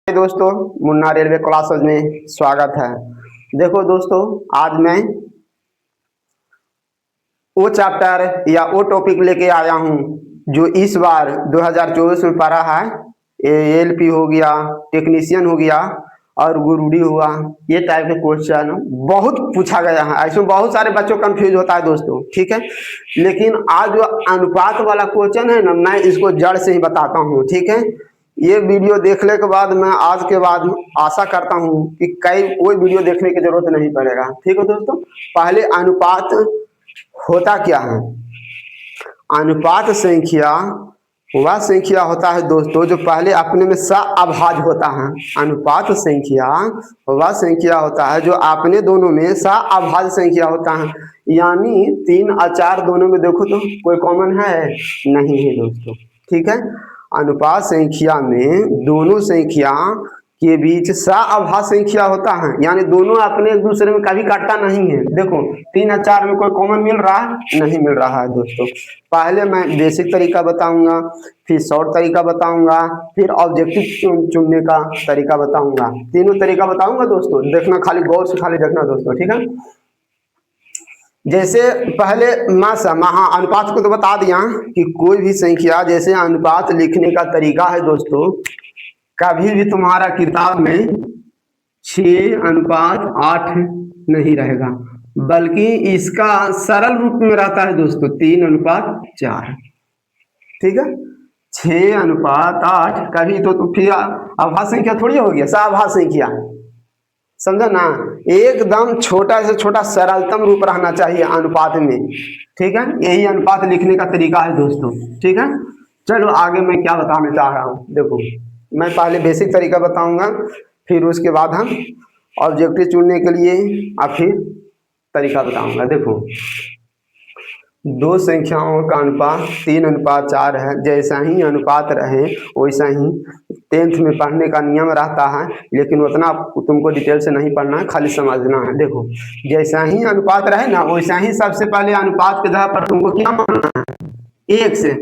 दोस्तों, Munna railway classes में स्वागत है। देखो दोस्तों, आज मैं वो चैप्टर या वो टॉपिक लेके आया हूँ जो इस बार 2024 में पढ़ा है। एएलपी हो गया, टेक्नीशियन हो गया और गुरुडी हुआ। ये टाइप के क्वेश्चन बहुत पूछा गया है। ऐसे बहुत सारे बच्चों कंफ्यूज होता है दोस्तों, ठीक है। लेकिन आज जो अनुपात वाला क्वेश्चन है ना, मैं इसको जड़ से ही बताता हूँ, ठीक है। ये वीडियो देखने के बाद मैं आज के बाद आशा करता हूँ कि कोई वीडियो देखने की जरूरत नहीं पड़ेगा, ठीक है दोस्तों। पहले अनुपात होता क्या है? अनुपात संख्या वह संख्या होता है दोस्तों जो पहले अपने में सअभाज्य होता है। अनुपात संख्या वह संख्या होता है जो अपने दोनों में सअभाज्य संख्या होता है। यानी 3 और 4 दोनों में देखो तो कोई कॉमन है नहीं है दोस्तों, ठीक है। अनुपात संख्या में दोनों संख्या के बीच सअभाज्य संख्या होता है, यानी दोनों अपने एक दूसरे में कभी काटता नहीं है। देखो 3 और 4 में कोई कॉमन मिल रहा है? नहीं मिल रहा है दोस्तों। पहले मैं बेसिक तरीका बताऊंगा, फिर शॉर्ट तरीका बताऊंगा, फिर ऑब्जेक्टिव चुनने का तरीका बताऊंगा। तीनों तरीका बताऊंगा दोस्तों, देखना, खाली गौर से खाली देखना दोस्तों, ठीक है। जैसे पहले अनुपात को तो बता दिया कि कोई भी संख्या, जैसे अनुपात लिखने का तरीका है दोस्तों, कभी भी तुम्हारा किताब में 6:8 नहीं रहेगा, बल्कि इसका सरल रूप में रहता है दोस्तों 3:4, ठीक है। 6:8 कभी तो फिर अभाज्य संख्या थोड़ी हो गया, सअभाज्य संख्या, समझा ना। एकदम छोटा से छोटा सरलतम रूप रहना चाहिए अनुपात में, ठीक है। यही अनुपात लिखने का तरीका है दोस्तों, ठीक है। चलो आगे मैं क्या बताना चाह रहा हूँ, देखो मैं पहले बेसिक तरीका बताऊंगा, फिर उसके बाद हम ऑब्जेक्टिव चुनने के लिए और फिर तरीका बताऊंगा। देखो, दो संख्याओं का अनुपात 3:4 है। जैसा ही अनुपात रहे वैसा ही 10th में पढ़ने का नियम रहता है, लेकिन उतना तुमको डिटेल से नहीं पढ़ना है, खाली समझना है। देखो, जैसा ही अनुपात रहे ना, वैसा ही सबसे पहले अनुपात के जगह पर तुमको क्या मानना है? 1 से।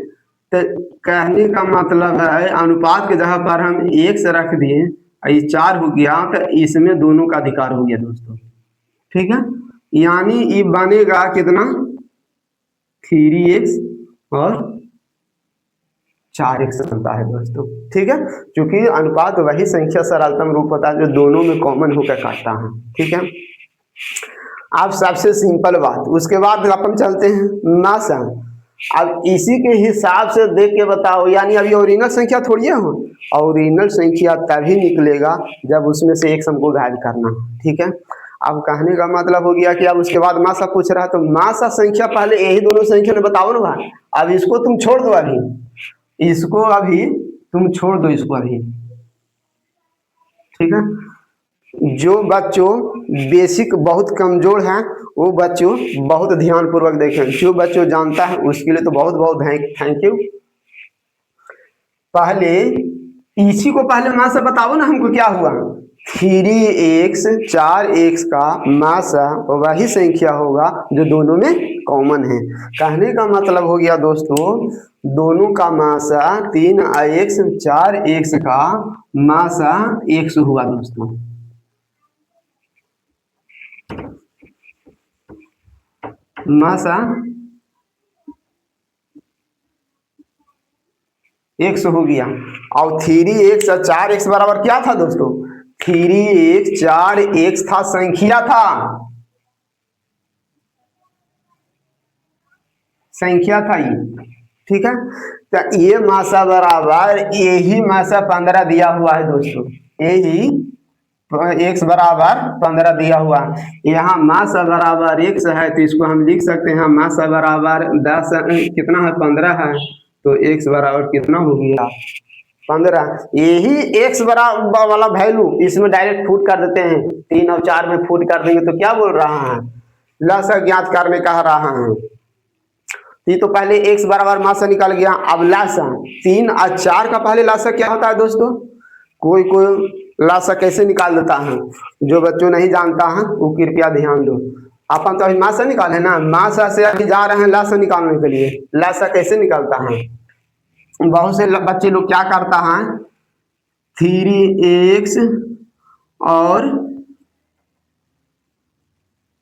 तो कहने का मतलब है अनुपात के जगह पर हम 1 से रख दिए, ये 4 हो गया, तो इसमें दोनों का अधिकार हो गया दोस्तों, ठीक है। यानी ये बनेगा कितना? 3x और 4x बनता है दोस्तों, ठीक है। क्योंकि अनुपात वही संख्या सरलतम रूप होता है जो दोनों में कॉमन होकर काटता है, ठीक है। अब सबसे सिंपल बात, उसके बाद अपन चलते हैं मासा। अब इसी के हिसाब से देख के बताओ, यानी अभी ओरिजिनल संख्या थोड़ी है हो, ओरिजिनल संख्या तभी निकलेगा जब उसमें से एक हमको गायब करना, ठीक है। अब कहने का मतलब हो गया कि अब उसके बाद मासा पूछ रहा है, तो मासा संख्या पहले यही दोनों संख्या में बताओ ना भाई। अब इसको तुम छोड़ दो, अभी इसको अभी तुम छोड़ दो, इसको अभी, ठीक है। जो बच्चों बेसिक बहुत कमजोर हैं वो बच्चों बहुत ध्यान पूर्वक देखें। जो बच्चों जानता है उसके लिए तो बहुत बहुत थैंक यू। पहले इसी को पहले मासा बताओ ना हमको क्या हुआ। 3x 4x का मासा वही संख्या होगा जो दोनों में कॉमन है। कहने का मतलब हो गया दोस्तों, दोनों का मासा 3x 4x का मासा x हुआ दोस्तों, मासा x हो गया। और 3x और 4x बराबर क्या था दोस्तों? 3x 4x था, संख्या था, संख्या था ये, ठीक है। तो ये मासा बराबर यही मासा 15 दिया हुआ है दोस्तों, यही x बराबर 15 दिया हुआ है। यहाँ मासा बराबर x है, तो इसको हम लिख सकते हैं मासा बराबर 10 कितना है? 15 है। तो x बराबर कितना हो गया? 15। यही x बराबर वाला वैल्यू इसमें डायरेक्ट फुट कर देते हैं, 3 और 4 में फुट कर देंगे तो क्या बोल रहा है? लसा ज्ञात करने कह रहा है। ये तो पहले x बराबर मासा निकल गया। अब लासा 3 और 4 का पहले लासा क्या होता है दोस्तों? कोई लासा कैसे निकाल देता है, जो बच्चों नहीं जानता है वो कृपया ध्यान दो। अपन तो अभी मासा निकाले ना, मासा से अभी जा रहे हैं लासा निकालने के लिए। लासा कैसे निकलता है? बहुत से बच्चे लोग क्या करता है, 3x और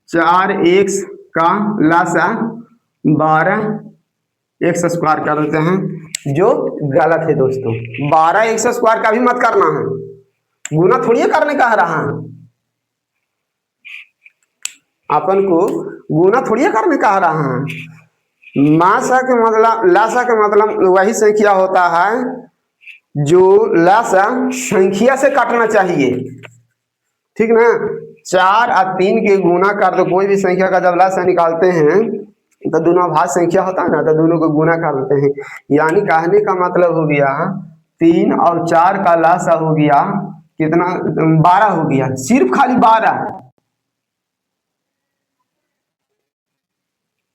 4x का लासा 12x² कर देते हैं, जो गलत है दोस्तों। 12x² का भी मत करना है, गुना थोड़ी करने कह रहा है अपन को, गुना थोड़ी करने कह रहा है। मासा के मतलब, लासा का मतलब वही संख्या होता है जो लासा संख्या से काटना चाहिए, ठीक ना। 4 और 3 के गुना कर दो, कोई भी संख्या का जब लासा निकालते हैं तो दोनों भाज्य संख्या होता है ना, तो दोनों को गुना कर देते हैं। यानी कहने का मतलब हो गया 3 और 4 का लासा हो गया कितना, 12 हो गया, सिर्फ खाली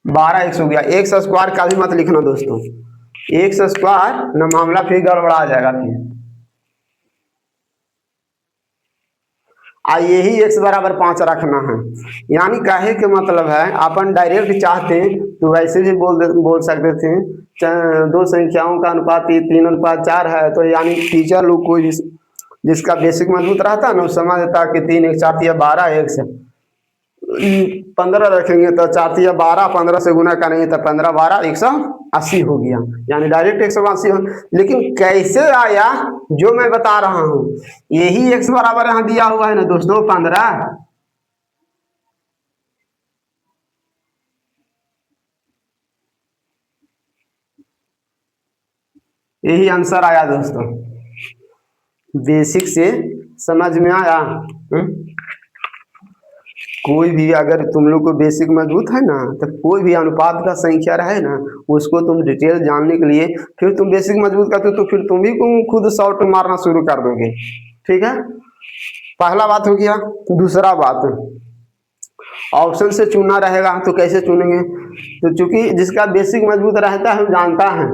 12x हो गया। x² का भी मत लिखना दोस्तों, x² ना मामला फिर गड़बड़ा जाएगा फिर। यही x बराबर 5 रखना है। यानी कहे के मतलब है अपन डायरेक्ट चाहते तो वैसे भी बोल सकते थे, दो संख्याओं का अनुपात 3:4 है, तो यानी टीचर लोग को जिसका बेसिक मजबूत रहता है ना, समझ देता कि 3 1 4 12x 15 रखेंगे तो 4 12, 15 से गुना करेंगे तो 15 12 180 हो गया, यानी डायरेक्ट 180 हो। लेकिन कैसे आया जो मैं बता रहा हूं, यही x बराबर यहां दिया हुआ है ना दोस्तों 15, यही आंसर आया दोस्तों। बेसिक से समझ में आया। कोई भी अगर तुम लोग को बेसिक मजबूत है ना, तो कोई भी अनुपात का संख्या रहे ना, उसको तुम डिटेल जानने के लिए फिर तुम बेसिक मजबूत करते हो, तो फिर तुम भी खुद शॉर्ट मारना शुरू कर दोगे, ठीक है। पहला बात हो गया। दूसरा बात, ऑप्शन से चुनना रहेगा तो कैसे चुनेंगे, तो चूंकि जिसका बेसिक मजबूत रहता है हम जानता है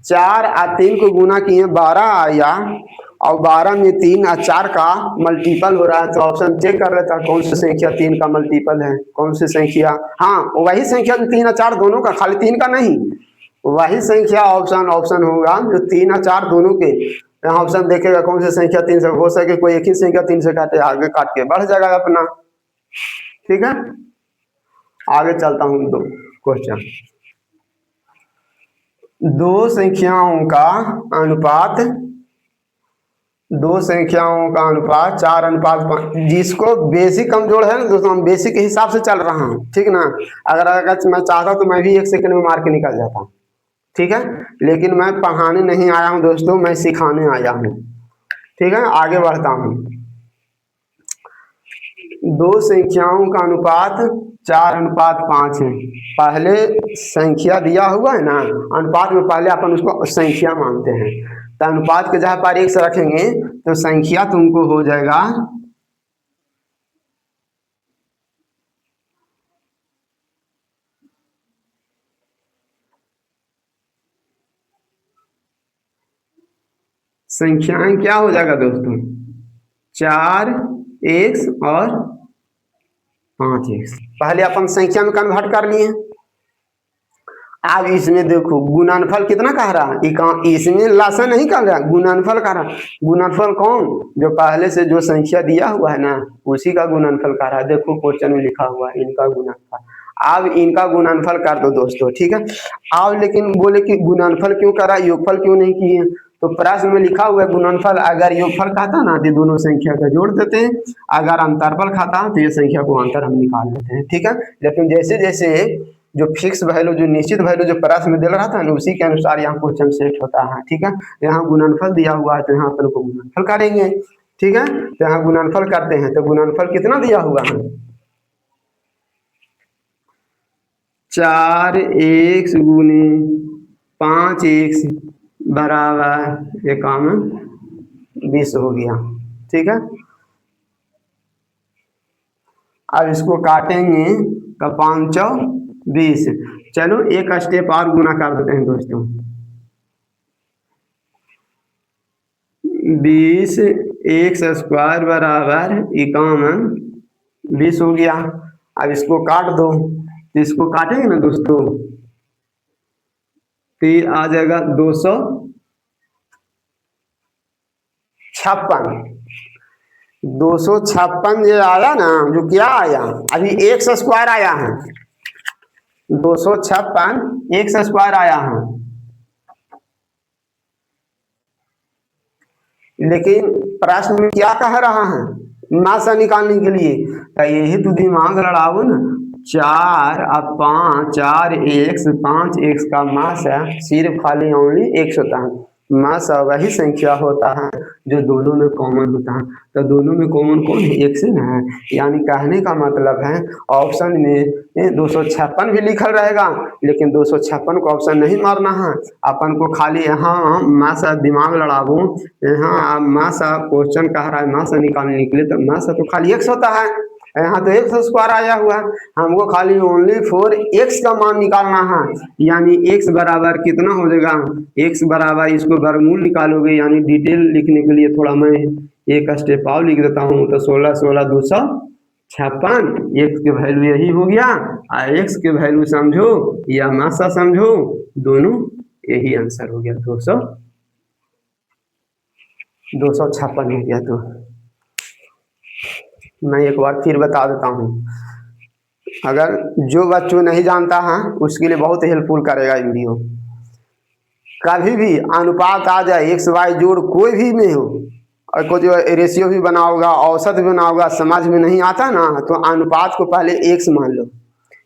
4 और 3 को गुना किए 12 आया, और 12 में 3 और 4 का मल्टीपल हो रहा है, तो ऑप्शन चेक कर लेता कौन सी संख्या 3 का मल्टीपल है, कौन सी संख्या, हाँ वही संख्या जो 3 और 4 दोनों का, खाली 3 का नहीं, वही संख्या ऑप्शन होगा जो 3 और 4 दोनों के। यहाँ ऑप्शन देखेगा कौन सी संख्या 3 से, हो सके कोई एक ही संख्या 3 से काटे, आगे काट के बढ़ जाएगा अपना, ठीक है। आगे चलता हूँ, दो क्वेश्चन, दो संख्याओं का अनुपात, दो संख्याओं का अनुपात 4:5, जिसको बेसिक कमजोर है ना दोस्तों, हम बेसिक के हिसाब से चल रहा हूँ, ठीक ना। अगर मैं चाहता तो मैं भी 1 सेकंड में मार के निकल जाता, ठीक है, लेकिन मैं पढ़ाने नहीं आया हूँ दोस्तों, मैं सिखाने आया हूँ, ठीक है। आगे बढ़ता हूँ, दो संख्याओं का अनुपात 4:5 है। पहले संख्या दिया हुआ है ना, अनुपात में पहले अपन उसको संख्या मानते हैं, तो अनुपात के जहाँ पर 1 से रखेंगे तो संख्या तुमको हो जाएगा संख्याएं क्या हो जाएगा दोस्तों, 4x और 5x। पहले अपन संख्या में कन्वर्ट कर लिए। अब इसमें देखो गुणनफल कितना कह रहा है, इसमें लासा नहीं कर रहा, गुणनफल कह रहा। गुणनफल कौन, जो पहले से जो संख्या दिया हुआ है ना, उसी का गुणनफल कर रहा है। देखो क्वेश्चन में लिखा हुआ है इनका गुणनफल। अब इनका गुणनफल कर दो दोस्तों, ठीक है। अब लेकिन बोले कि गुणनफल क्यों करा, योगफल क्यों नहीं किए, तो प्रश्न में लिखा हुआ है गुणनफल, अगर योगफल खाता ना तो दोनों संख्या का जोड़ देते हैं, अगर अंतरफल खाता तो ये संख्या को अंतर हम निकाल लेते हैं, ठीक है। लेकिन जैसे जैसे जो फिक्स वैल्यू, जो निश्चित वैल्यू जो प्रश्न में दे रहा था ना, उसी के अनुसार यहाँ क्वेश्चन सेट होता है, ठीक है। यहाँ गुणनफल दिया हुआ है तो यहाँ अपन को गुणनफल करेंगे, ठीक है। तो यहाँ गुणनफल करते हैं, तो गुणनफल कितना दिया हुआ है, 4x गुने 5x बराबर 21 हो गया, ठीक है। अब इसको काटेंगे तो 5 चौ 20। चलो एक स्टेप और गुना कर देते हैं दोस्तों, 20x² बराबर 21 हो गया। अब इसको काट दो, तो इसको काटेंगे ना दोस्तों तो आ जाएगा 206 256 ये आया ना, जो क्या आया अभी एक्स स्क्वायर आया है, 256 एक्स स्क्वायर आया है, लेकिन प्रश्न में क्या कह रहा है, मासा निकालने के लिए, तो यही तो दिमाग लड़ाओ ना। 4 4 एक्स 5 एक्स का मास है सिर्फ खाली ओनली एक्स होता है। मास वही संख्या होता है जो दोनों में कॉमन होता है, तो दोनों में कॉमन कौन है, एक्स ही ना है। यानी कहने का मतलब है ऑप्शन में 256 भी लिखल रहेगा, लेकिन 256 को ऑप्शन नहीं मारना है अपन को, खाली यहाँ मासा दिमाग लड़ाबू, यहाँ मासा क्वेश्चन कह रहा है मासा निकालने के लिए, तो मासा तो खाली एक्स होता है, यहाँ तो एक्स स्क्वायर आया हुआ है, हमको खाली ओनली फॉर एक्स का मान निकालना है। यानी एक्स बराबर कितना हो जाएगा, एक्स बराबर इसको वर्गमूल निकालोगे, यानी डिटेल लिखने के लिए थोड़ा मैं एक स्टेप और लिख देता हूँ, तो 16 16 256 एक्स के वैल्यू यही हो गया, और एक्स के वैल्यू समझो या मासा समझो, दोनों यही आंसर हो गया, 256 हो गया। तो मैं एक बार फिर बता देता हूँ, अगर जो बच्चों नहीं जानता है उसके लिए बहुत हेल्पफुल करेगा ये वीडियो। कभी भी अनुपात आ जाए एक्स वाई जोड़ कोई भी में हो, और कोई जो रेशियो भी बना होगा, औसत भी बना होगा, समझ में नहीं आता ना, तो अनुपात को पहले एक्स मान लो,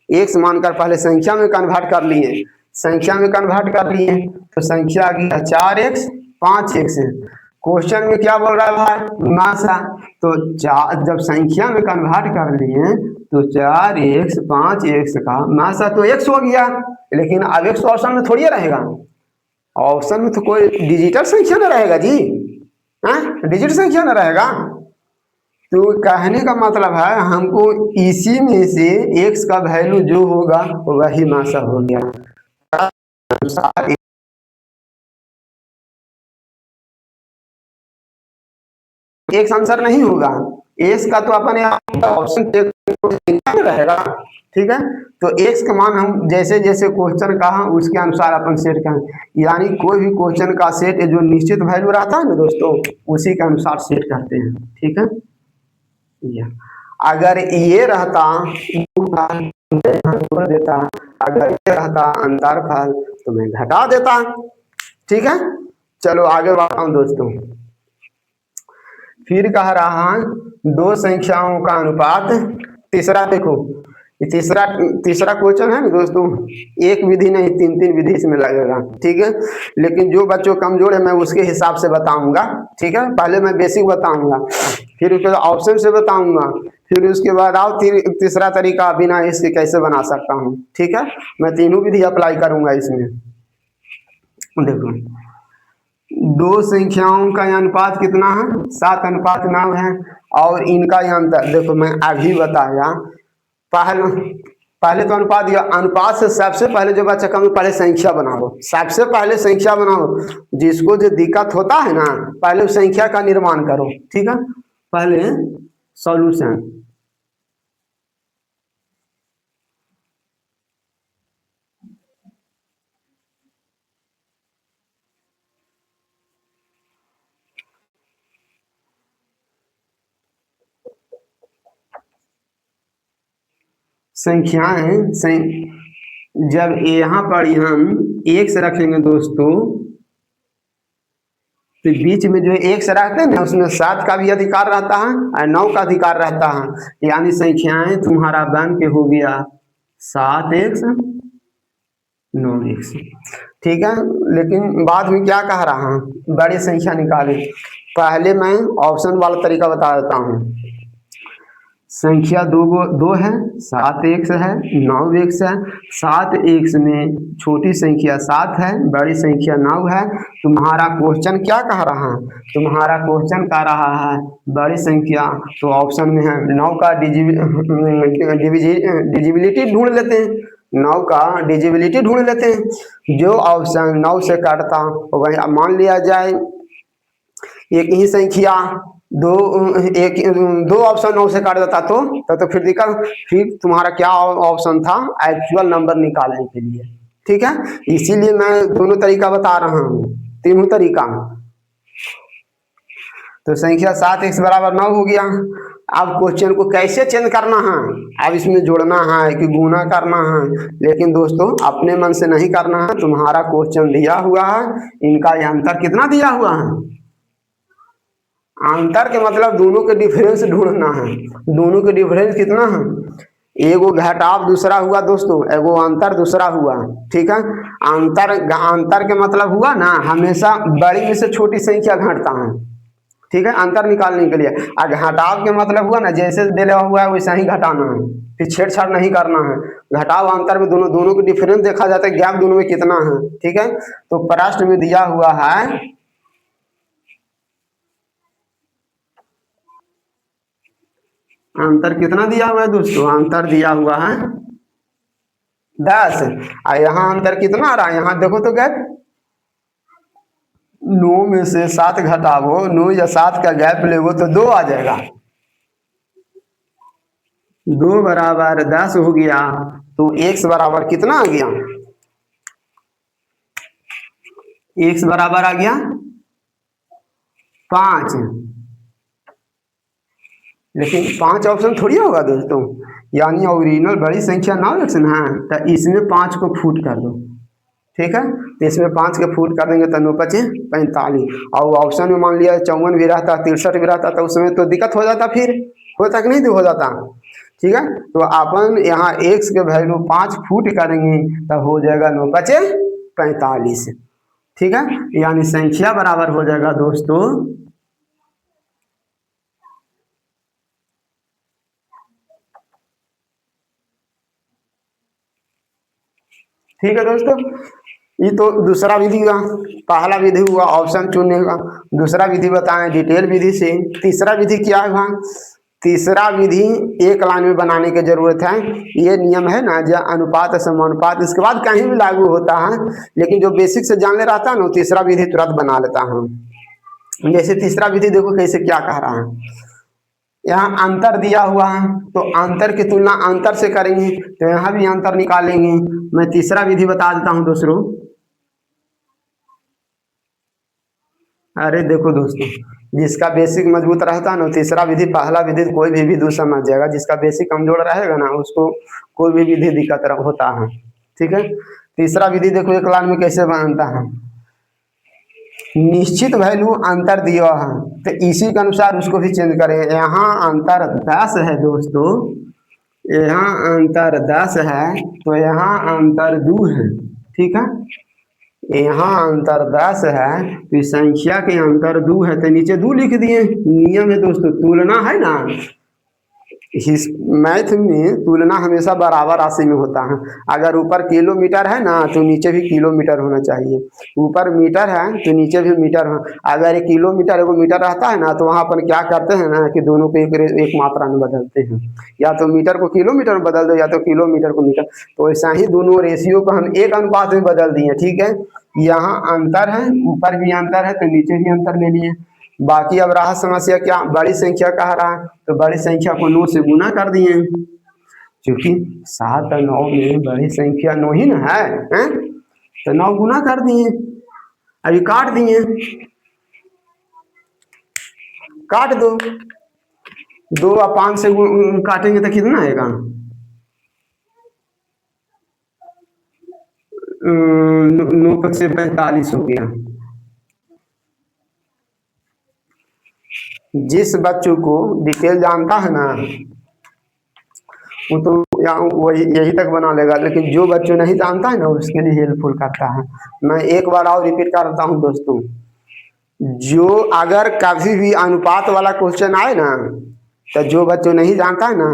एक्स मानकर पहले संख्या में कन्वर्ट कर लिए, संख्या में कन्वर्ट कर लिए तो संख्या आ गया 4x 5x। क्वेश्चन में क्या बोल रहा है भाई, मासा, तो जब संख्या में कन्वर्ट कर लिए तो 4x 5x का मासा तो x हो गया, लेकिन अब x ऑप्शन में थोड़ी रहेगा, ऑप्शन में तो कोई डिजिटल संख्या ना रहेगा जी, डिजिट संख्या ना रहेगा। तो कहने का मतलब है हमको इसी में से x का वैल्यू जो होगा वही मासा हो गया। एक आंसर नहीं होगा, एक्स का तो अपने ऑप्शन रहेगा, ठीक है। तो एक्स का मान हम जैसे जैसे क्वेश्चन कहा उसके अनुसार अपन सेट करें, यानी कोई भी क्वेश्चन का सेट जो निश्चित वैल्यू रहता है ना दोस्तों, उसी के अनुसार सेट करते हैं, ठीक है। अगर ये रहता देता, अगर ये रहता अंतरफल तो मैं घटा देता, ठीक है। चलो आगे बढ़ाऊं दोस्तों, फिर कह रहा दो संख्याओं का अनुपात, तीसरा देखो, तीसरा क्वेश्चन है ना दोस्तों, एक विधि नहीं 3 विधि इसमें लगेगा, ठीक है। लेकिन जो बच्चों कमजोर है मैं उसके हिसाब से बताऊंगा, ठीक है। पहले मैं बेसिक बताऊंगा, फिर उसके बाद ऑप्शन से बताऊंगा, फिर उसके बाद आओ तीसरा तरीका बिना इसके कैसे बना सकता हूँ, ठीक है। मैं तीनों विधि अप्लाई करूंगा इसमें। देखो दो संख्याओं का अनुपात कितना है, 7:9 है, और इनका अंतर देखो मैं अभी बताया, पहले तो अनुपात दिया, अनुपात से सबसे पहले जो बच्चा कम पहले संख्या बनाओ, सबसे पहले संख्या बनाओ, जिसको जो दिक्कत होता है ना पहले उस संख्या का निर्माण करो, ठीक है। पहले सॉल्यूशन, संख्याएं जब यहाँ पर हम एक से रखेंगे दोस्तों, तो बीच में जो एक से रखते हैं ना उसमें 7 का भी अधिकार रहता है और 9 का अधिकार रहता है, यानी संख्याएं तुम्हारा बन के हो गया 7x 9x, ठीक है। लेकिन बाद में क्या कह रहा हूँ, बड़ी संख्या निकाले, पहले मैं ऑप्शन वाला तरीका बता देता हूँ। संख्या दो है, 7x है, 9x है, 7x में छोटी संख्या 7 है, बड़ी संख्या 9 है। तुम्हारा क्वेश्चन क्या कह रहा है, तुम्हारा क्वेश्चन कह रहा है बड़ी संख्या, तो ऑप्शन में है 9 का डिजिबिलिटी ढूंढ लेते हैं, 9 का डिजिबिलिटी ढूंढ लेते हैं, जो ऑप्शन 9 से काटता वही मान लिया जाए, एक ही संख्या दो ऑप्शन 9 से काट देता तो फिर दिक्कत, फिर तुम्हारा क्या ऑप्शन था, एक्चुअल नंबर निकालने के लिए, ठीक है। इसीलिए मैं दोनों तरीका बता रहा हूँ, तीनों तरीका। तो संख्या 7x बराबर 9 हो गया। अब क्वेश्चन को कैसे चेंज करना है, अब इसमें जोड़ना है कि गुना करना है, लेकिन दोस्तों अपने मन से नहीं करना है। तुम्हारा क्वेश्चन दिया हुआ है, इनका ये अंतर कितना दिया हुआ है, अंतर के मतलब दोनों के डिफरेंस ढूंढना है। दोनों के डिफरेंस कितना है, एगो घटाव दूसरा हुआ दोस्तों, एगो अंतर दूसरा हुआ। ठीक है, अंतर अंतर के मतलब हुआ ना, हमेशा बड़ी में से छोटी संख्या घटता है। ठीक है, अंतर निकालने के लिए। और घटाव के मतलब हुआ ना, जैसे दिया हुआ है वैसा ही घटाना है, फिर छेड़छाड़ नहीं करना है। घटाव अंतर में दोनों दोनों के डिफरेंस देखा जाता है, गैप दोनों में कितना है। ठीक है, तो प्रश्न में दिया हुआ है अंतर कितना दिया हुआ है दोस्तों, अंतर दिया हुआ है 10। और यहाँ अंतर कितना आ रहा है, यहाँ देखो तो गैप 9 में से 7 घटाओ, 9 या 7 का गैप लेगो तो 2 आ जाएगा। 2 बराबर 10 हो गया। तो x बराबर कितना आ गया, x बराबर आ गया 5। लेकिन 5 ऑप्शन थोड़ी होगा दोस्तों, यानी ओरिजिनल बड़ी संख्या 9 ऑप्शन है, तो इसमें 5 को फुट कर दो। ठीक है, तो इसमें 5 के फुट कर देंगे तो 9 5 45। और ऑप्शन में मान लिया 54 भी रहता, 63 भी रहता, तो उसमें तो दिक्कत हो जाता, फिर होता कि नहीं हो जाता। ठीक है, तो अपन यहाँ x के वैल्यू 5 फुट करेंगे तब हो जाएगा 9 5 45। ठीक है, यानी संख्या बराबर हो जाएगा दोस्तों, ठीक है दोस्तों, ये तो दूसरा विधि हुआ। पहला विधि हुआ ऑप्शन चुनने का, दूसरा विधि बताएं डिटेल विधि से। तीसरा विधि क्या है, तीसरा विधि एक लाइन में बनाने की जरूरत है। ये नियम है ना, जो अनुपात समानुपात इसके बाद कहीं भी लागू होता है, लेकिन जो बेसिक से जानने रहता है ना, तीसरा विधि तुरंत बना लेता हूँ। जैसे तीसरा विधि देखो कैसे क्या कह रहा है, यहाँ अंतर दिया हुआ है तो अंतर की तुलना अंतर से करेंगे, तो यहाँ भी अंतर निकालेंगे। मैं तीसरा विधि बता देता हूँ दोस्तों। अरे देखो दोस्तों, जिसका बेसिक मजबूत रहता है ना, तीसरा विधि पहला विधि कोई भी विधि समझ जाएगा। जिसका बेसिक कमजोर रहेगा ना, उसको कोई भी विधि दिक्कत होता है। ठीक है, तीसरा विधि देखो एक लाइन में कैसे बनता है, निश्चित वैल्यू अंतर दिया है तो इसी के अनुसार उसको भी चेंज करें। यहाँ अंतर 10 है दोस्तों, यहाँ अंतर 10 है, तो यहाँ अंतर 2 है। ठीक है, यहाँ अंतर 10 है तो इस संख्या के अंतर 2 है, तो नीचे 2 लिख दिए। नियम है दोस्तों, तुलना है ना, इस मैथ में तुलना हमेशा बराबर राशि में होता है। अगर ऊपर किलोमीटर है ना, तो नीचे भी किलोमीटर होना चाहिए। ऊपर मीटर है तो नीचे भी मीटर हो। अगर एक किलोमीटर एगो मीटर रहता है ना, तो वहाँ पर क्या करते हैं ना कि दोनों को एक मात्रा में बदलते हैं। या तो मीटर को किलोमीटर में बदल दो, या तो किलोमीटर को मीटर। तो ऐसा ही दोनों रेशियो को हम एक अनुपात में बदल दिए। ठीक है, यहाँ अंतर है, ऊपर भी अंतर है, तो नीचे भी अंतर ले लिए। बाकी अब रहा समस्या क्या, बड़ी संख्या कह रहा है, तो बड़ी संख्या को 9 से गुना कर दिए, क्योंकि 7 और 9 में बड़ी संख्या 9 ही ना है? तो 9 गुना कर दिए। अभी काट दिए, काट दो, 2 और 5 से काटेंगे तो कितना आएगा, 9 5 से 45 हो गया। जिस बच्चों को डिटेल जानता है ना, वो तो वही यही तक बना लेगा, लेकिन जो बच्चों नहीं जानता है ना, उसके लिए हेल्पफुल करता है। मैं एक बार और रिपीट करता हूँ दोस्तों, जो अगर कभी भी अनुपात वाला क्वेश्चन आए ना, तो जो बच्चों नहीं जानता है ना,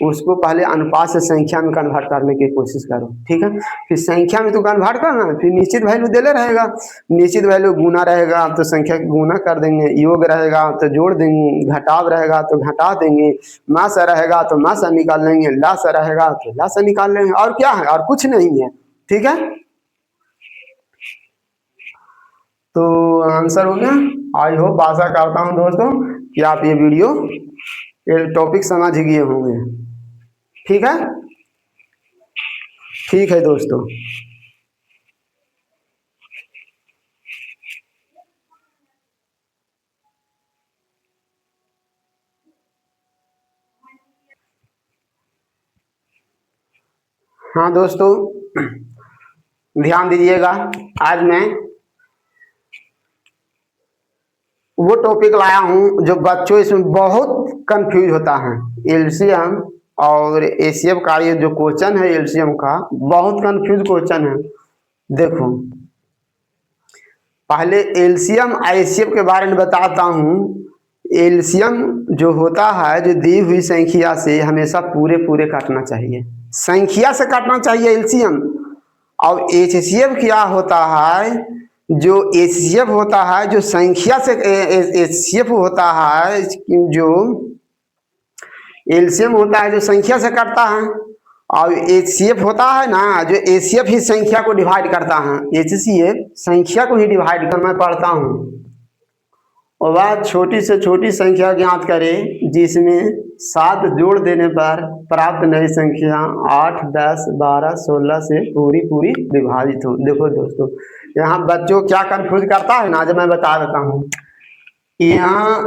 उसको पहले अनुपात से संख्या में कन्वर्ट करने की कोशिश करो। ठीक है, फिर संख्या में तो कन्वर्ट करना, फिर निश्चित वैल्यू देले रहेगा। निश्चित वैल्यू गुना रहेगा तो संख्या गुना कर देंगे, योग रहेगा तो जोड़ देंगे, घटाव रहेगा तो घटा देंगे, मास रहेगा तो मास निकाल लेंगे, लास रहेगा तो लास निकाल लेंगे। और क्या है, और कुछ नहीं है। ठीक है, तो आंसर हो गया। आई होप, आशा करता हूँ दोस्तों कि आप ये टॉपिक समझ गए होंगे। ठीक है, ठीक है दोस्तों। हाँ दोस्तों, ध्यान दीजिएगा। आज मैं वो टॉपिक लाया हूँ जो बच्चों इसमें बहुत कंफ्यूज होता है। एलसीएम और एचसीएफ का ये जो क्वेश्चन है एलसीएम का, बहुत कंफ्यूज क्वेश्चन है। देखो, पहले एलसीएम एचसीएफ के बारे में बताता हूँ। एलसीएम जो होता है, जो दी हुई संख्या से हमेशा पूरे पूरे काटना चाहिए, संख्या से काटना चाहिए एलसीएम। और एचसीएफ क्या होता है, जो एचसीएफ होता है जो संख्या से, एचसीएफ होता है जो एलसीएम होता है जो संख्या से काटता है, और एचसीएफ होता है ना जो एचसीएफ ही संख्या को डिवाइड करता है। एचसीएफ संख्या को ही डिवाइड कर, मैं पढ़ता हूँ। और वह छोटी से छोटी संख्या ज्ञात करें जिसमें 7 जोड़ देने पर प्राप्त नई संख्या 8, 10, 12, 16 से पूरी पूरी विभाजित हो। देखो दोस्तों, यहाँ बच्चों क्या कंफ्यूज करता है ना, जब मैं बता देता हूँ। यहाँ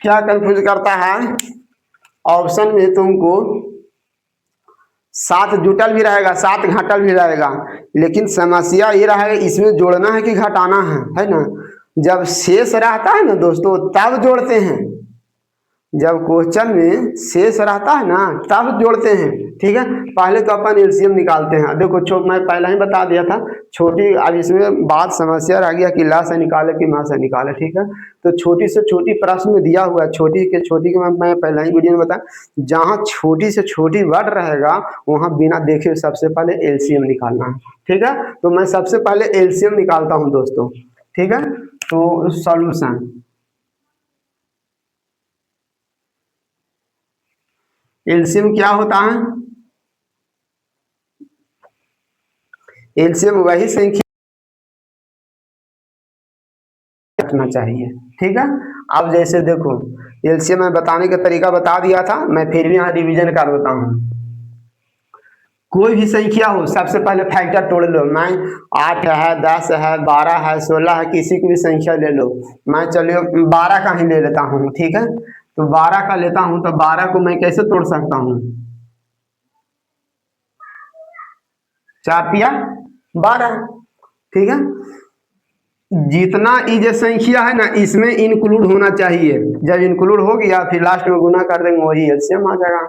क्या कंफ्यूज करता है, ऑप्शन में तुमको 7 जुटल भी रहेगा, 7 घटल भी रहेगा, लेकिन समस्या ये रहेगा इसमें जोड़ना है कि घटाना है ना। जब शेष रहता है ना दोस्तों तब जोड़ते हैं, जब क्वेश्चन में शेष रहता है ना तब जोड़ते हैं। ठीक है, पहले तो अपन एलसीएम निकालते हैं। देखो मैं पहले ही बता दिया था छोटी, अब इसमें बात समस्या रह गया कि ला से निकाले कि माँ से निकाले। ठीक है, तो छोटी से छोटी प्रश्न में दिया हुआ है, छोटी के मैं पहले ही वीडियो में बताया, जहाँ छोटी से छोटी वर्ड रहेगा वहाँ बिना देखे सबसे पहले एलसीएम निकालना है। ठीक है, तो मैं सबसे पहले एलसीएम निकालता हूँ दोस्तों। ठीक है, तो सॉल्यूशन, एलसीएम क्या होता है, एलसीएम वही संख्या रखना चाहिए। ठीक है, अब जैसे देखो एलसीएम मैं बताने का तरीका बता दिया था, मैं फिर भी यहाँ रिवीजन कर देता हूँ। कोई भी संख्या हो सबसे पहले फैक्टर तोड़ लो। मैं 8 है, 10 है, 12 है, 16 है, किसी की भी संख्या ले लो। मैं चलिए 12 का ही ले लेता हूँ। ठीक है, तो 12 का लेता हूँ, तो 12 को मैं कैसे तोड़ सकता हूँ, 4 तिया 12। ठीक है, जितना ये संख्या है ना इसमें इंक्लूड होना चाहिए। जब इंक्लूड हो गया फिर लास्ट में गुना कर देंगे, वही एलसीएम आ जाएगा,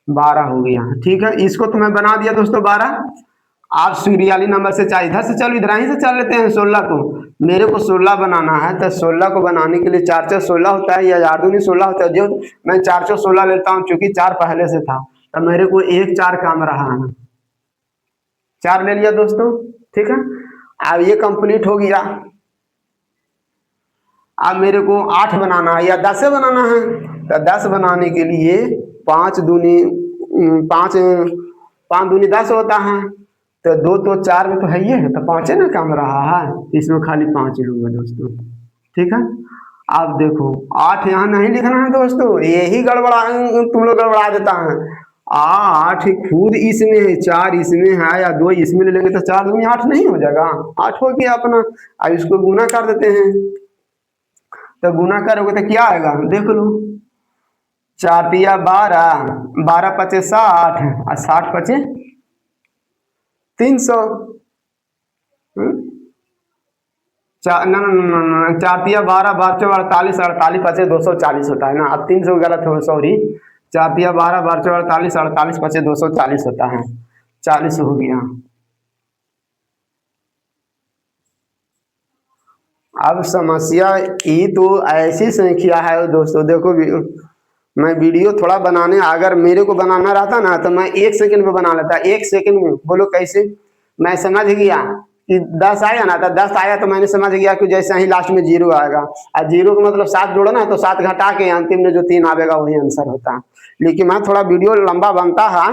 12 हो गया। ठीक है, इसको तो मैं बना दिया दोस्तों 12। आप सीरियली नंबर से चाहिए, इधर से चलो, इधर ही से चल लेते हैं 16 को। मेरे को 16 बनाना है, तो 16 को बनाने के लिए 4 4 16 होता है, या 4 दूनी 16 होता है। जो मैं 4 4 16 लेता हूँ, चूंकि 4 पहले से था तो मेरे को 1 4 काम रहा है, 4 ले लिया दोस्तों। ठीक है, अब ये कंप्लीट हो गया। अब मेरे को 8 बनाना है या 10 बनाना है, तो 10 बनाने के लिए 5 दूनी 5 5 दूनी 10 होता है, तो 2 तो 4 में तो है ही है, तो 5 ना काम रहा है, इसमें खाली 5 लूंगा दोस्तों। ठीक है, अब देखो 8 यहाँ नहीं लिखना है दोस्तों, यही गड़बड़ा तुम लोग गड़बड़ा देता है। 8 खुद इसमें है, 4 इसमें है, या 2 इसमें ले लेंगे तो 4 दूनी 8 नहीं हो जाएगा, 8 हो गया अपना। अब इसको गुना कर देते हैं, तो गुना करोगे तो क्या आएगा देख लो, 4 तिया 12, 12 पचे 60 और 60 पचे 300। 4 तिया 12, 12 48, 48 पचे 240 होता है ना। अब 300 गलत हो, सॉरी, 4 तिया 12, 12 48, 48 पचे 240 होता है, 40 हो गया। अब समस्या ये तो ऐसी संख्या है दोस्तों, देखो मैं वीडियो थोड़ा बनाने, अगर मेरे को बनाना रहता ना तो मैं 1 सेकंड में बना लेता, 1 सेकंड में। बोलो कैसे, मैं समझ गया कि 10 आया ना, तो 10 आया तो मैंने समझ गया कि जैसे ही लास्ट में 0 आएगा, और 0 का मतलब 7 जोड़ना है, तो 7 घटा के अंतिम में जो 3 आएगा वही आंसर होता है। लेकिन मैं थोड़ा वीडियो लंबा बनता है,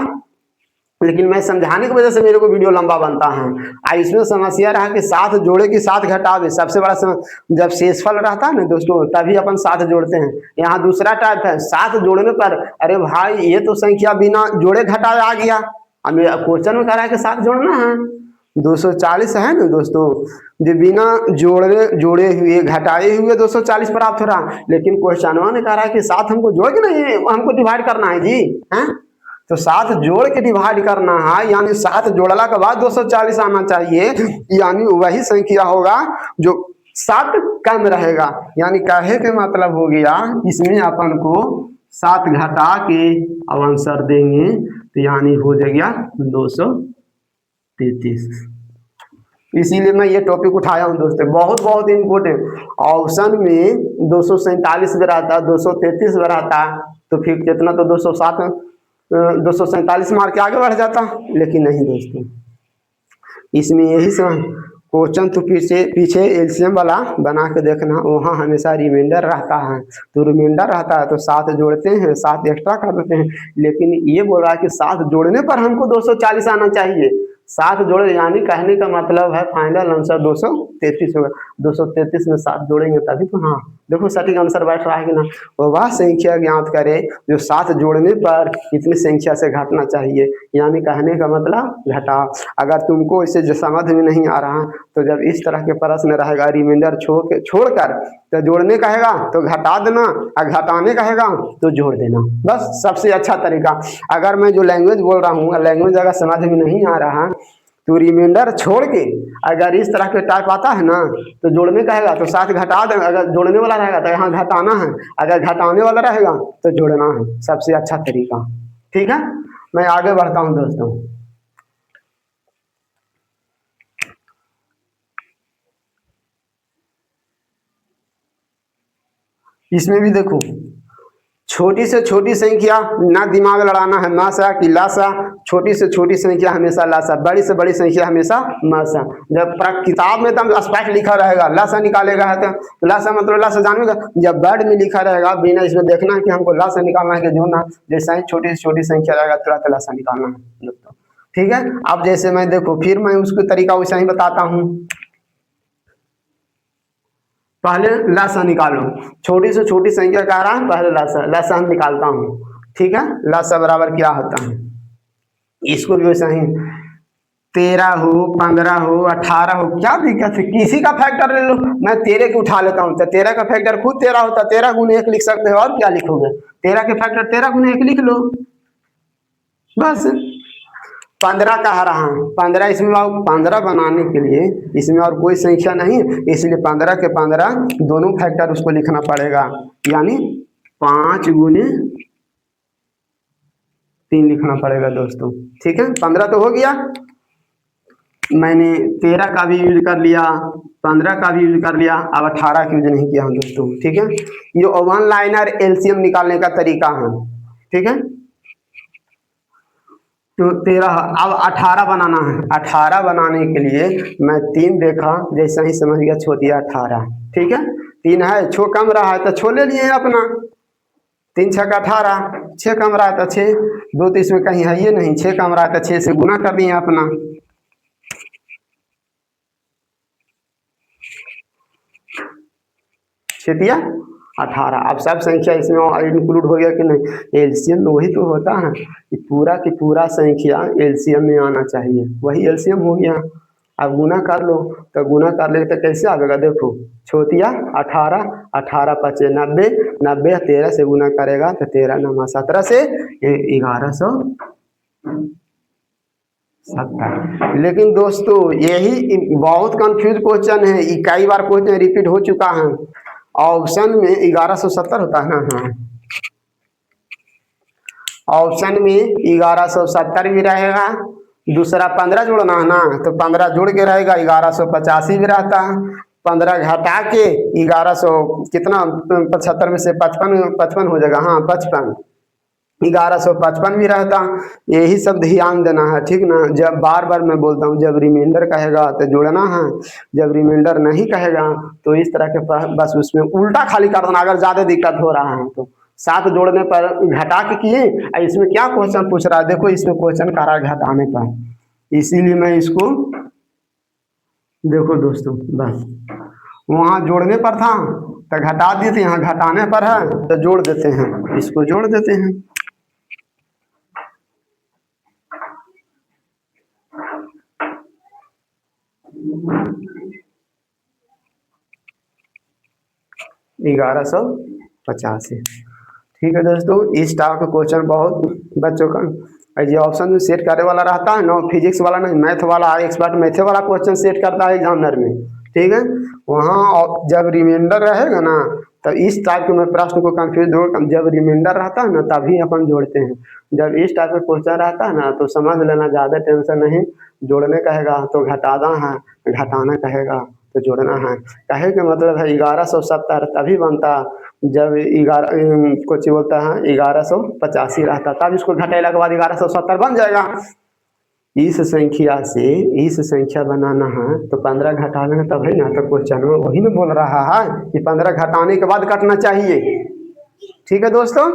लेकिन मैं समझाने की वजह से मेरे को वीडियो लंबा बनता है। और इसमें समस्या रहा कि 7 जोड़े की 7 घटावे, सबसे बड़ा जब शेषफल रहता है ना दोस्तों तभी अपन 7 जोड़ते हैं। यहाँ दूसरा टाइप है, 7 जोड़ने पर अरे भाई ये तो संख्या बिना जोड़े घटाए आ गया, अब क्वेश्चन में कह रहा है कि 7 जोड़ना है, 240 है ना दोस्तों, जो बिना जोड़े हुए घटाए हुए 240 प्राप्त हो रहा, लेकिन क्वेश्चन ने कह रहा है कि 7 हमको जोड़ के नहीं हमको डिवाइड करना है जी, है तो 7 जोड़ के डिवाइड करना है, यानी 7 जोड़ला के बाद 240 आना चाहिए, यानी वही संख्या होगा जो 7 कम रहेगा। यानी कहे के मतलब हो गया इसमें अपन को 7 घटा के अब आंसर देंगे तो यानी हो जाएगा 233। इसीलिए मैं ये टॉपिक उठाया हूँ दोस्तों, बहुत बहुत इम्पोर्टेंट। ऑप्शन में 247 में रहता, 233 में रहता, तो फिर कितना तो 207 247 मार के आगे बढ़ जाता, लेकिन नहीं दोस्तों, इसमें यही सब क्वेश्चन तो पीछे पीछे एलसीएम वाला बना के देखना, वहाँ हमेशा रिमाइंडर रहता है। तो रिमाइंडर रहता है तो 7 जोड़ते हैं, 7 एक्स्ट्रा कर देते हैं, लेकिन ये बोल रहा है कि 7 जोड़ने पर हमको 240 आना चाहिए। 7 जोड़े यानी कहने का मतलब है फाइनल आंसर 233 होगा। 233 में 7 जोड़ेंगे तभी तो, हाँ देखो सटीक आंसर बैठ रहा है कि ना। वह संख्या ज्ञात करे जो 7 जोड़ने पर कितनी संख्या से घटना चाहिए, यानी कहने का मतलब घटा। अगर तुमको इसे जो समझ में नहीं आ रहा तो जब इस तरह के प्रश्न रहेगा रिमाइंडर छोड़कर तो जोड़ने कहेगा तो घटा देना, और घटाने कहेगा तो जोड़ देना, बस सबसे अच्छा तरीका। अगर मैं जो लैंग्वेज बोल रहा हूँ लैंग्वेज अगर समझ में नहीं आ रहा तो रिमाइंडर छोड़ के अगर इस तरह के टाइप आता है ना तो जोड़ने कहेगा तो 7 घटा देना, अगर जोड़ने वाला रहेगा तो यहाँ घटाना है, अगर घटाने वाला रहेगा तो जोड़ना है, सबसे अच्छा तरीका। ठीक है, मैं आगे बढ़ता हूँ दोस्तों। इसमें भी देखो छोटी से छोटी संख्या ना दिमाग लड़ाना है, मासा कि लासा, छोटी से छोटी संख्या हमेशा लासा, बड़ी से बड़ी संख्या हमेशा मासा। जब किताब में तो स्पष्ट लिखा रहेगा लासा निकालेगा है तो लासा मतलब लासा जानेगा, जब वर्ड में लिखा रहेगा बिना इसमें देखना है कि हमको लासा निकालना है कि जोड़ना, जैसा ही छोटी से छोटी संख्या रहेगा तुरंत लासा निकालना है दोस्तों। ठीक है, अब जैसे मैं देखो फिर मैं उसको तरीका वैसा ही बताता हूँ। पहले लासा निकालो, छोटी से छोटी संख्या कह रहा है, पहले लासा हम निकालता हूँ। ठीक है, लासा बराबर क्या होता है, इसको भी वैसा ही 13 हो 15 हो 18 हो, क्या दिक्कत है, किसी का फैक्टर ले लो, मैं 13 के उठा लेता हूँ तो 13 का फैक्टर खुद 13 होता, 13 गुने 1 लिख सकते हो, और क्या लिखोगे, 13 के फैक्टर 13 गुने 1 लिख लो बस। 15 कह रहा हूँ, 15 इसमें 15 बनाने के लिए इसमें और कोई संख्या नहीं, इसलिए 15 के 15 दोनों फैक्टर उसको लिखना पड़ेगा, यानी 5 गुने 3 लिखना पड़ेगा दोस्तों। ठीक है, 15 तो हो गया, मैंने 13 का भी यूज कर लिया, 15 का भी यूज कर लिया, अब 18 का यूज नहीं किया दोस्तों। ठीक है, ये वन लाइनर एलसीएम निकालने का तरीका है। ठीक है, तो 13 अब 18 बनाना है, 18 बनाने के लिए मैं 3 देखा जैसा ही समझ गया छो दिया 18। ठीक है, 3 है, छो कम रहा है तो छो ले लिए अपना, 3 6 का 18, 6 कम रहा है तो 6, 2 तो इसमें कहीं है ये नहीं, 6 कम रहा है तो 6 से गुना कर दिए अपना। छेतिया 18, अब सब संख्या इसमें इंक्लूड हो गया कि नहीं, एलसीएम में वही तो होता है कि पूरा की पूरा संख्या एलसीएम में आना चाहिए, वही एलसीएम हो गया। अब गुना कर लो, तो गुना कर ले तो कैसे आएगा, देखो छोटिया 18, 18 पचे 90, 90 13 से गुना करेगा तो 13 9 17 से 1170। लेकिन दोस्तों यही बहुत कंफ्यूज क्वेश्चन है, कई बार क्वेश्चन रिपीट हो चुका है। ऑप्शन में 1170 होता है ना, हाँ ऑप्शन में 1170 भी रहेगा, दूसरा 15 जोड़ना है ना तो 15 जोड़ के रहेगा 1185 भी रहता है, 15 घटा के 1100 कितना 75 में से 55 हो जाएगा, हाँ 55, 1155 भी रहता। यही सब ध्यान देना है, ठीक ना। जब बार बार मैं बोलता हूँ जब रिमाइंडर कहेगा तो जोड़ना है, जब रिमाइंडर नहीं कहेगा तो इस तरह के बस उसमें उल्टा खाली कर देना, अगर ज़्यादा दिक्कत हो रहा है तो। 7 जोड़ने पर घटा के किए, इसमें क्या क्वेश्चन पूछ रहा है, देखो इसमें क्वेश्चन कर रहा है घटाने पर, इसीलिए मैं इसको देखो दोस्तों बस वहाँ जोड़ने पर था तो घटा दिए थे, यहाँ घटाने पर है तो जोड़ देते हैं, इसको जोड़ देते हैं। ग्यारह सौ 85। ठीक है दोस्तों, इस टाइप का क्वेश्चन बहुत बच्चों का और ये ऑप्शन जो सेट करने वाला रहता है ना, फिजिक्स वाला नहीं, मैथ वाला, एक्सपर्ट मैथ वाला क्वेश्चन सेट करता है एग्जामिनर में, ठीक है। वहाँ जब रिमाइंडर रहेगा ना, तो इस टाइप के मैं प्रश्न को कंफ्यूज हो, जब रिमाइंडर रहता है ना तभी अपन जोड़ते हैं। जब इस टाइप का क्वेश्चन रहता है ना तो समझ लेना, ज़्यादा टेंशन नहीं। जोड़ने कहेगा तो घटाना है, घटाना कहेगा तो जोड़ना है। कहे का मतलब है 1170 तभी बनता जब 11 कुछ बोलता है 1185 रहता, तब इसको घटेला के बाद 1170 बन जाएगा। इस संख्या से इस संख्या बनाना है तो 15 घटाना तभी ना, तो क्वेश्चन वही में बोल रहा है कि 15 घटाने के बाद कटना चाहिए। ठीक है दोस्तों,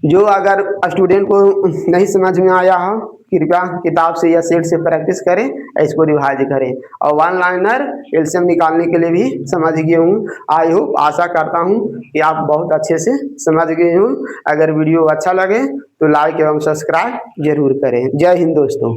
जो अगर स्टूडेंट को नहीं समझ में आया हो, कृपया किताब से या सेट से प्रैक्टिस करें, इसको रिवाइज करें। और वन लाइनर एलसीएम निकालने के लिए भी समझ गए हूँ। आई होप, आशा करता हूँ कि आप बहुत अच्छे से समझ गए हूँ। अगर वीडियो अच्छा लगे तो लाइक एवं सब्सक्राइब जरूर करें। जय हिंद दोस्तों।